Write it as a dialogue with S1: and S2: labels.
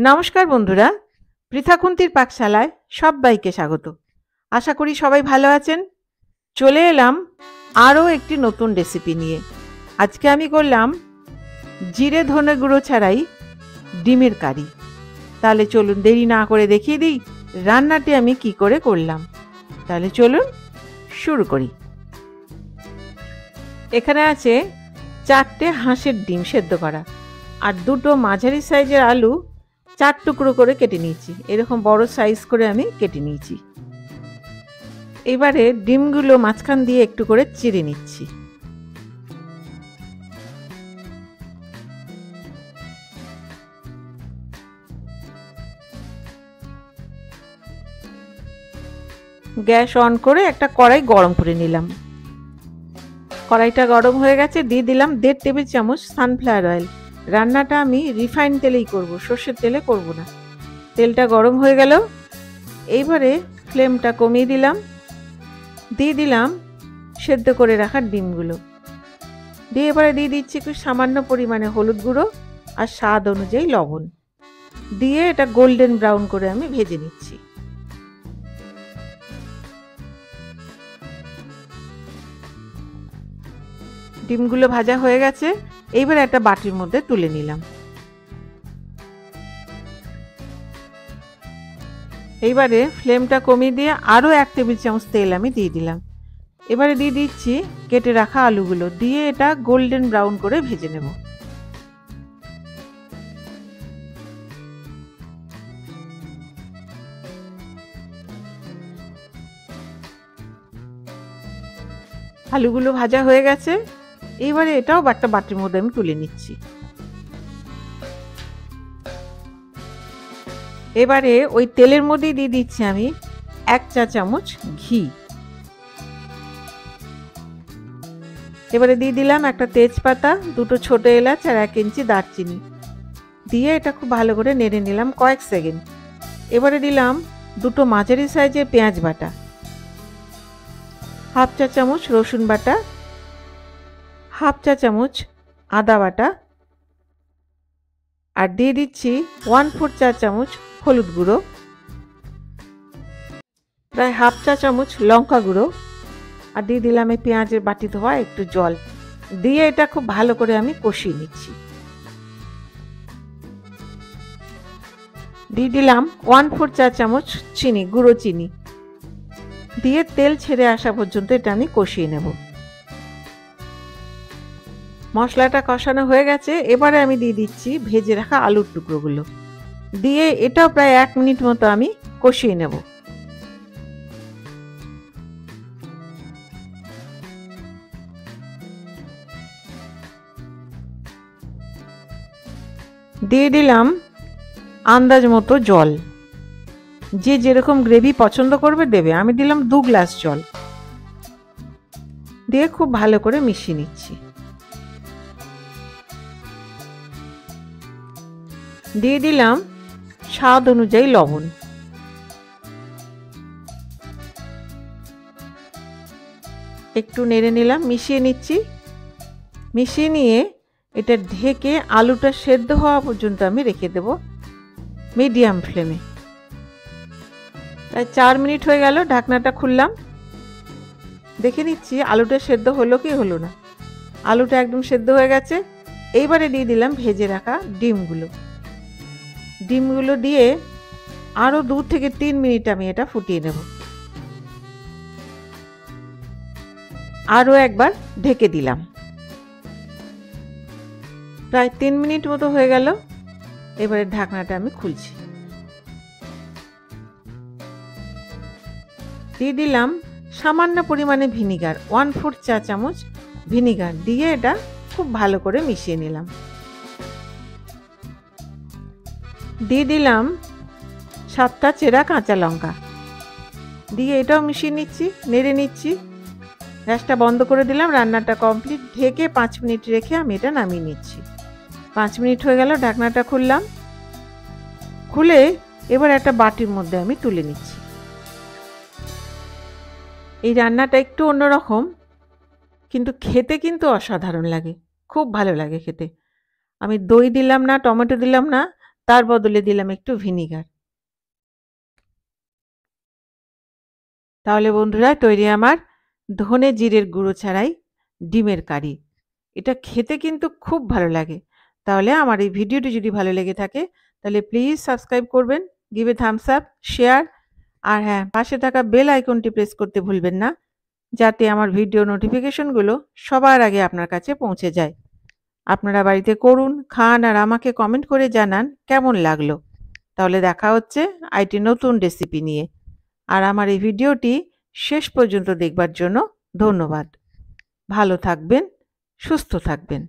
S1: নমস্কার বন্ধুরা, পৃথাকুন্তির পাকশালায় সবাইকে স্বাগত। আশা করি সবাই ভালো আছেন। চলে এলাম আরও একটি নতুন রেসিপি নিয়ে। আজকে আমি করলাম জিরে ধনে গুঁড়ো ছাড়াই ডিমের কারি। তাহলে চলুন দেরি না করে দেখিয়ে দিই রান্নাটি আমি কি করে করলাম। তাহলে চলুন শুরু করি। এখানে আছে 4টে হাঁসের ডিম সেদ্ধ করা আর 2টো মাঝারি সাইজের আলু 4 টুকরো করে কেটে নিয়েছি। এরকম বড় সাইজ করে আমি কেটে নিয়েছি। এবারে ডিমগুলো মাঝখান দিয়ে একটু করে চিড়ে নিচ্ছি। গ্যাস অন করে একটা কড়াই গরম করে নিলাম। কড়াইটা গরম হয়ে গেছে, দিয়ে দিলাম 1.5 টেবিল চামচ সানফ্লাওয়ার অয়েল। রান্নাটা আমি রিফাইন্ড তেলেই করব, সর্ষের তেলে করব না। তেলটা গরম হয়ে গেল, এইবারে ফ্লেমটা কমিয়ে দিলাম। দিয়ে দিলাম সেদ্ধ করে রাখা ডিমগুলো। দিয়ে এবারে দিয়ে দিচ্ছি একটু সামান্য পরিমাণে হলুদ গুঁড়ো আর স্বাদ অনুযায়ী লবণ। দিয়ে এটা গোল্ডেন ব্রাউন করে আমি ভেজে নিচ্ছি। ডিমগুলো ভাজা হয়ে গেছে, এইবার একটা বাটির মধ্যে তুলে নিলাম। এইবারে ফ্লেমটা কমিয়ে দিয়ে আরও 1 টেবিল চামচ তেল আমি দিয়ে দিলাম। এবারে দিয়ে দিচ্ছি কেটে রাখা আলুগুলো, দিয়ে এটা গোল্ডেন ব্রাউন করে ভেজে নেব। আলুগুলো ভাজা হয়ে গেছে, এইবারে এটাও একটা বাটির মধ্যে আমি তুলে নিচ্ছি। এবারে ওই তেলের মধ্যেই দিয়ে দিচ্ছি আমি 1 চা চামচ ঘি। এবারে দিয়ে দিলাম একটা তেজপাতা, 2টো ছোট এলাচ আর 1 ইঞ্চি দারচিনি। দিয়ে এটা খুব ভালো করে নেড়ে নিলাম কয়েক সেকেন্ড। এবারে দিলাম 2টো মাঝারি সাইজের পেঁয়াজ বাটা, 1/2 চা চামচ রসুন বাটা, 1/2 চা চামচ আদা বাটা, আর দিয়ে দিচ্ছি 1/4 চা চামচ হলুদ গুঁড়ো, প্রায় 1/2 চা চামচ লঙ্কা গুঁড়ো, আর দিয়ে দিলাম এই পেঁয়াজের বাটি ধোয়া একটু জল। দিয়ে এটা খুব ভালো করে আমি কষিয়ে নিচ্ছি। দিয়ে দিলাম 1/4 চা চামচ চিনি, গুঁড়ো চিনি। দিয়ে তেল ছেড়ে আসা পর্যন্ত এটা আমি কষিয়ে নেব। মশলাটা কষানো হয়ে গেছে, এবারে আমি দিয়ে দিচ্ছি ভেজে রাখা আলুর টুকরোগুলো। দিয়ে এটাও প্রায় 1 মিনিট মতো আমি কষিয়ে নেব। দিয়ে দিলাম আন্দাজ মতো জল, যে যেরকম গ্রেভি পছন্দ করবে দেবে। আমি দিলাম 2 গ্লাস জল। দিয়ে খুব ভালো করে মিশিয়ে নিচ্ছি। দিয়ে দিলাম স্বাদ অনুযায়ী লবণ। একটু নেড়ে নিলাম, মিশিয়ে নিচ্ছি। মিশিয়ে নিয়ে এটা ঢেকে আলুটা সেদ্ধ হওয়া পর্যন্ত আমি রেখে দেব মিডিয়াম ফ্লেমে। প্রায় 4 মিনিট হয়ে গেল, ঢাকনাটা খুললাম। দেখে নিচ্ছি আলুটা সেদ্ধ হলো কি হলো না। আলুটা একদম সেদ্ধ হয়ে গেছে। এইবারে দিয়ে দিলাম ভেজে রাখা ডিমগুলো। ডিমগুলো দিয়ে আরও 2 থেকে 3 মিনিট আমি এটা ফুটিয়ে নেব। আরও একবার ঢেকে দিলাম। প্রায় 3 মিনিট মতো হয়ে গেল। এবারে ঢাকনাটা আমি খুলছি। দিয়ে দিলাম সামান্য পরিমাণে ভিনিগার, 1/4 চা চামচ ভিনিগার। দিয়ে এটা খুব ভালো করে মিশিয়ে নিলাম। দিয়ে দিলাম 7টা চেরা কাঁচা লঙ্কা। দিয়ে এটাও মিশিয়ে নিচ্ছি, নেড়ে নিচ্ছি। গ্যাসটা বন্ধ করে দিলাম। রান্নাটা কমপ্লিট। ঢেকে 5 মিনিট রেখে আমি এটা নামিয়ে নিচ্ছি। 5 মিনিট হয়ে গেল, ঢাকনাটা খুললাম। খুলে এবার একটা বাটির মধ্যে আমি তুলে নিচ্ছি। এই রান্নাটা একটু অন্যরকম, কিন্তু খেতে কিন্তু অসাধারণ লাগে, খুব ভালো লাগে খেতে। আমি দই দিলাম না, টমেটো দিলাম না, তার বদলে দিলাম একটু ভিনিগার। তাহলে বন্ধুরা তৈরি আমার ধনে জিরের গুঁড়ো ছাড়াই ডিমের কারি। এটা খেতে কিন্তু খুব ভালো লাগে। তাহলে আমার এই ভিডিওটি যদি ভালো লেগে থাকে তাহলে প্লিজ সাবস্ক্রাইব করবেন, give a thumbs up, share, আর হ্যাঁ, পাশে থাকা বেল আইকনটি প্রেস করতে ভুলবেন না, যাতে আমার ভিডিও নোটিফিকেশনগুলো সবার আগে আপনার কাছে পৌঁছে যায়। আপনারা বাড়িতে করুন, খান আর আমাকে কমেন্ট করে জানান কেমন লাগলো। তাহলে দেখা হচ্ছে আরেকটি নতুন রেসিপি নিয়ে। আর আমার এই ভিডিওটি শেষ পর্যন্ত দেখবার জন্য ধন্যবাদ। ভালো থাকবেন, সুস্থ থাকবেন।